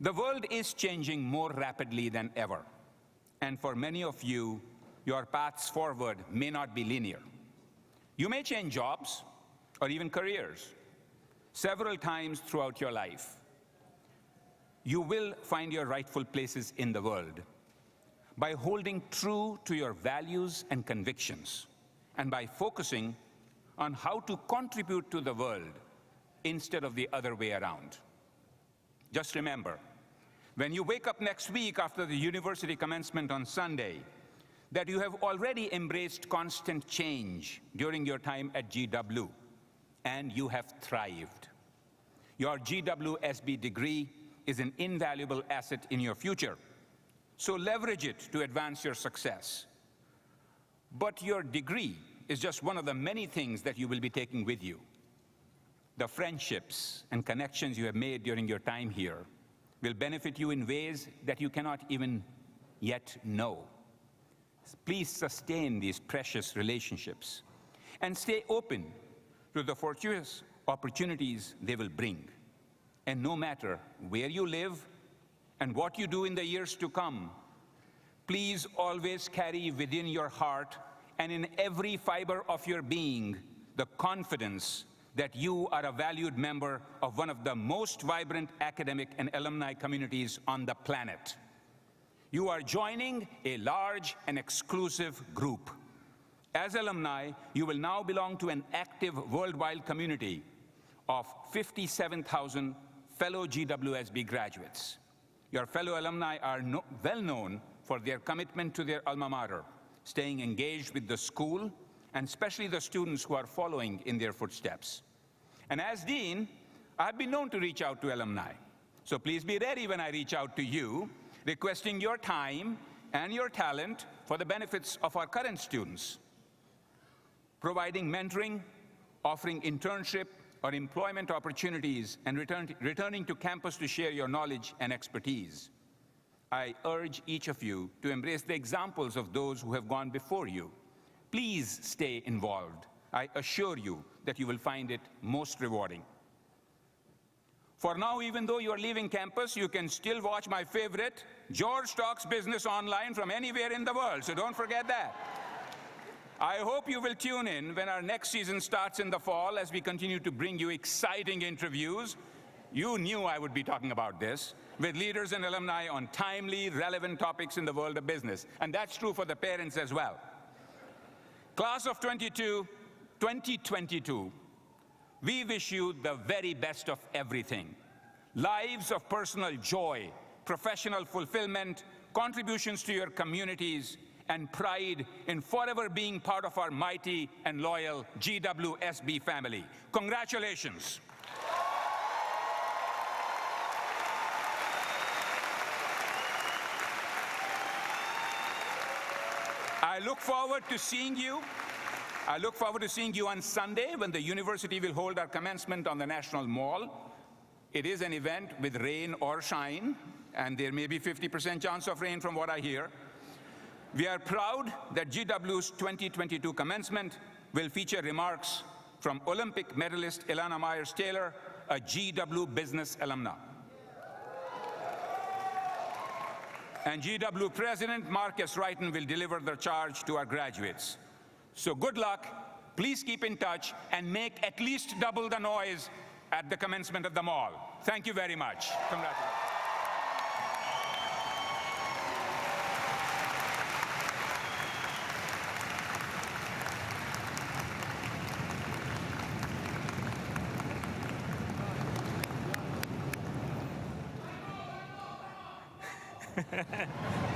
The world is changing more rapidly than ever, and for many of you, your paths forward may not be linear. You may change jobs or even careers several times throughout your life. You will find your rightful places in the world by holding true to your values and convictions and by focusing on how to contribute to the world instead of the other way around. Just remember, when you wake up next week after the university commencement on Sunday, that you have already embraced constant change during your time at GW, and you have thrived. Your GWSB degree is an invaluable asset in your future, so leverage it to advance your success. But your degree is just one of the many things that you will be taking with you. The friendships and connections you have made during your time here will benefit you in ways that you cannot even yet know. Please sustain these precious relationships and stay open to the fortuitous opportunities they will bring. And no matter where you live and what you do in the years to come, please always carry within your heart and in every fiber of your being the confidence that you are a valued member of one of the most vibrant academic and alumni communities on the planet. You are joining a large and exclusive group. As alumni, you will now belong to an active worldwide community of 57,000 fellow GWSB graduates. Your fellow alumni are well known for their commitment to their alma mater, staying engaged with the school, and especially the students who are following in their footsteps. And as dean, I've been known to reach out to alumni. So please be ready when I reach out to you, requesting your time and your talent for the benefits of our current students. Providing mentoring, offering internship or employment opportunities, and returning to campus to share your knowledge and expertise. I urge each of you to embrace the examples of those who have gone before you. Please stay involved. I assure you that you will find it most rewarding. For now, even though you are leaving campus, you can still watch my favorite, George Talks Business online from anywhere in the world, so don't forget that. I hope you will tune in when our next season starts in the fall as we continue to bring you exciting interviews. You knew I would be talking about this, with leaders and alumni on timely, relevant topics in the world of business. And that's true for the parents as well. Class of 2022, we wish you the very best of everything. Lives of personal joy, professional fulfillment, contributions to your communities, and pride in forever being part of our mighty and loyal GWSB family. Congratulations. I look forward to seeing you on Sunday when the university will hold our commencement on the National Mall. It is an event with rain or shine, and there may be 50% chance of rain from what I hear. We are proud that GW's 2022 commencement will feature remarks from Olympic medalist Ilana Myers-Taylor, a GW business alumna. And GW President Marcus Wrighton will deliver the charge to our graduates. So good luck, please keep in touch, and make at least double the noise at the commencement of the mall. Thank you very much. Congratulations.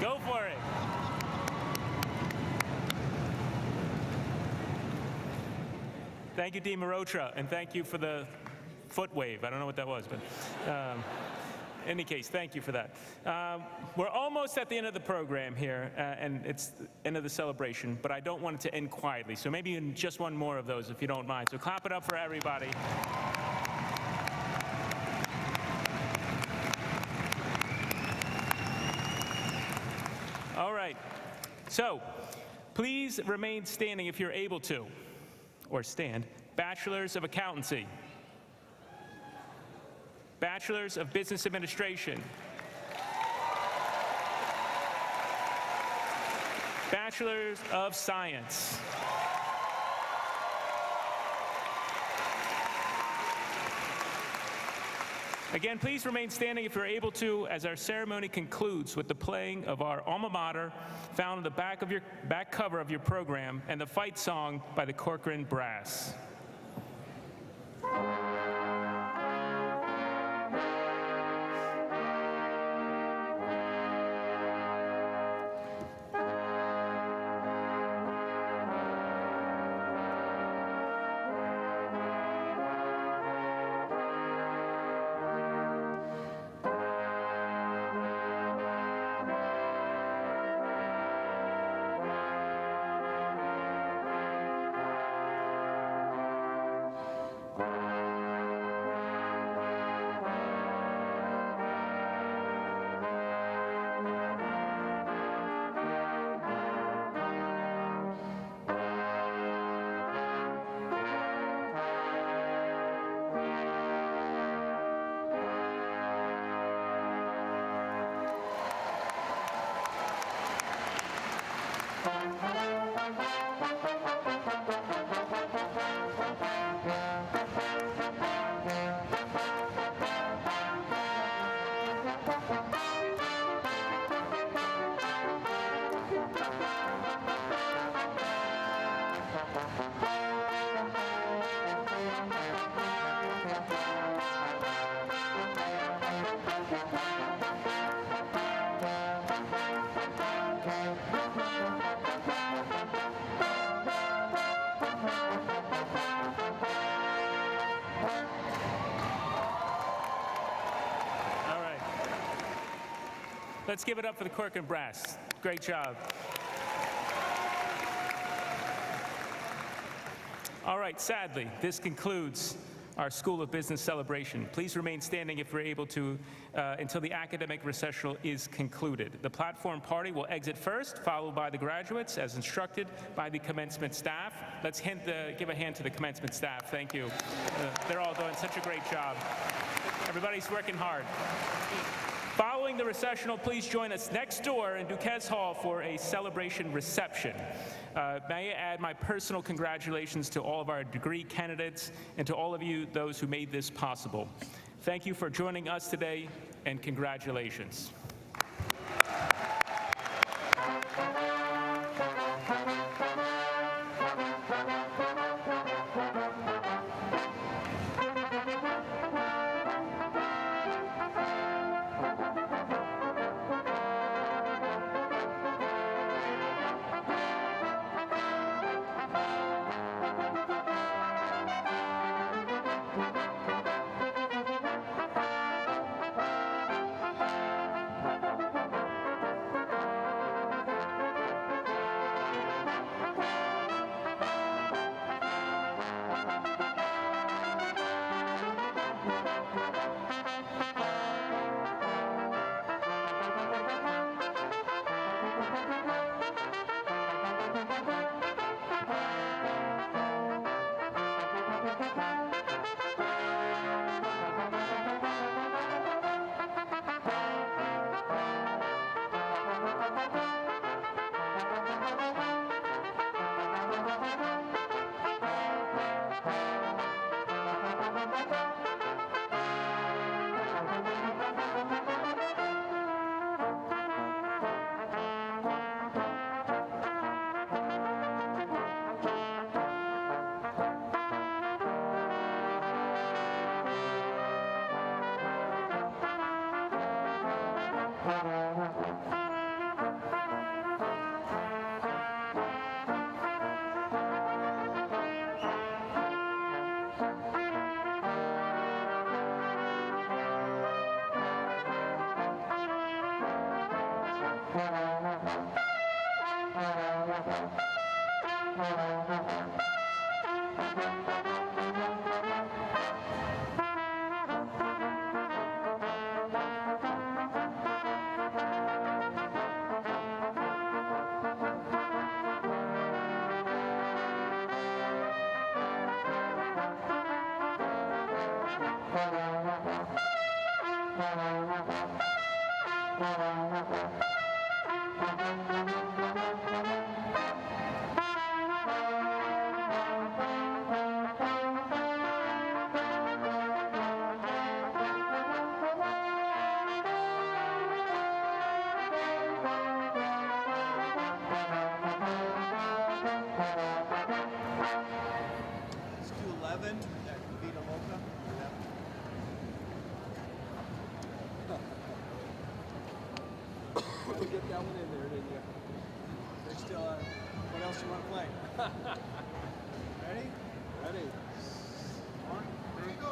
Go for it. Thank you, Dean Mahotra, and thank you for the foot wave. I don't know what that was, but in any case, thank you for that. We're almost at the end of the program here, and it's the end of the celebration, but I don't want it to end quietly, so maybe just one more of those, if you don't mind. So clap it up for everybody. All right, so please remain standing if you're able to, or stand. Bachelors of Accountancy, Bachelors of Business Administration, Bachelors of Science, Again, please remain standing if you're able to as our ceremony concludes with the playing of our alma mater found on the back cover of your program and the fight song by the Corcoran Brass. Let's give it up for the Corcoran Brass. Great job. All right, sadly, this concludes our School of Business celebration. Please remain standing if you're able to until the academic recessional is concluded. The platform party will exit first, followed by the graduates as instructed by the commencement staff. Let's give a hand to the commencement staff. Thank you. They're all doing such a great job. Everybody's working hard. Following the recessional, please join us next door in Duquesne Hall for a celebration reception. May I add my personal congratulations to all of our degree candidates and to all of you, those who made this possible. Thank you for joining us today, and congratulations.
got one in there, didn't you? There's still what else you want to play? Ready? Ready. 1, 2,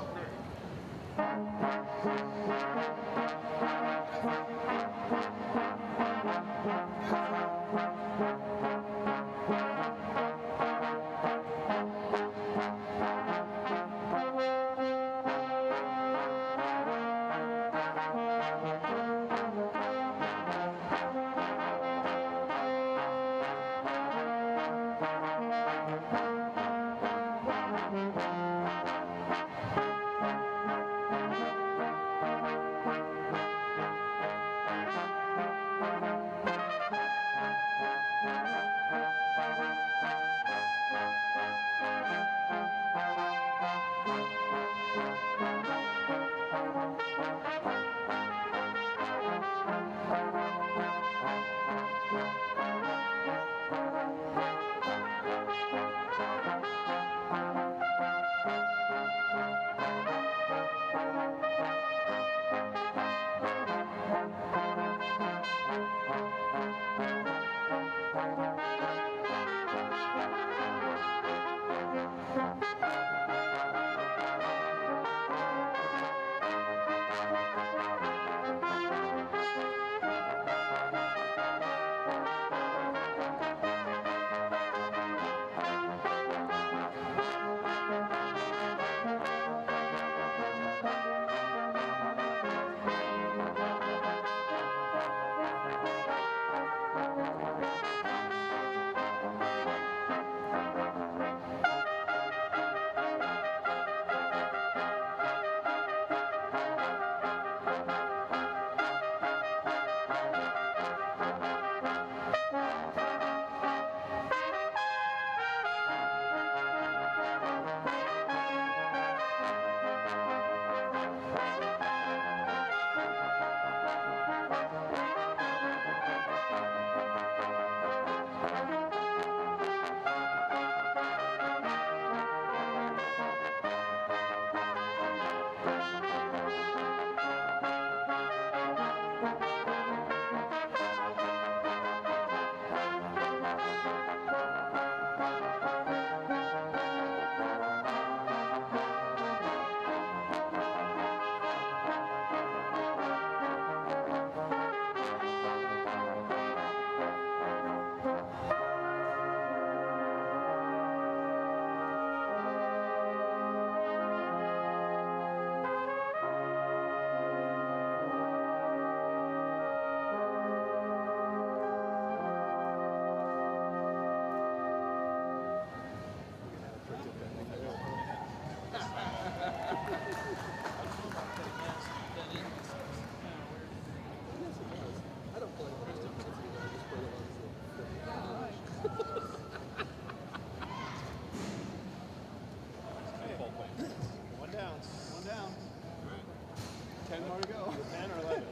10 more to go. 10 or 11.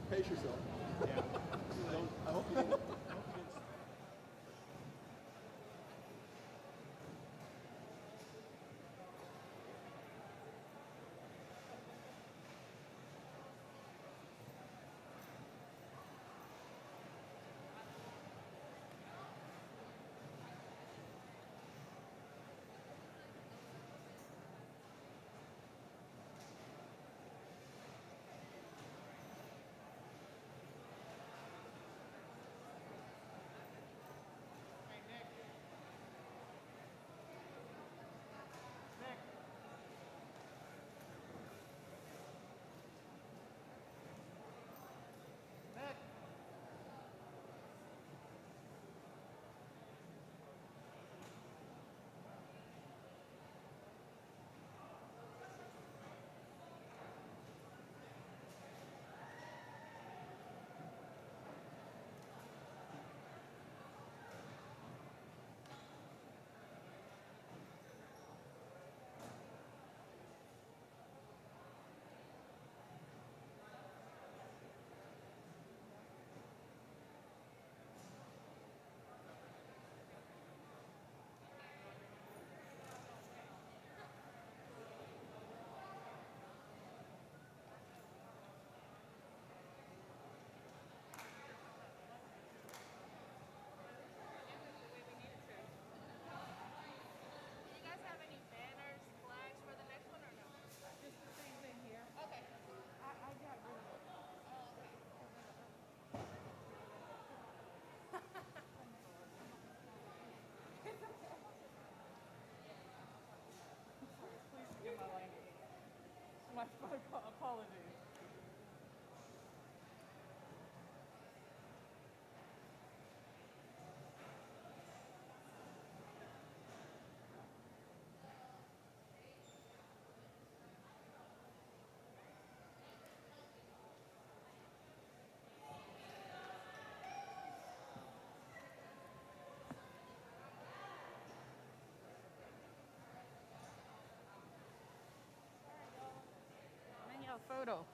Pace yourself. Yeah. I hope you didn't.
My apologies. Photo.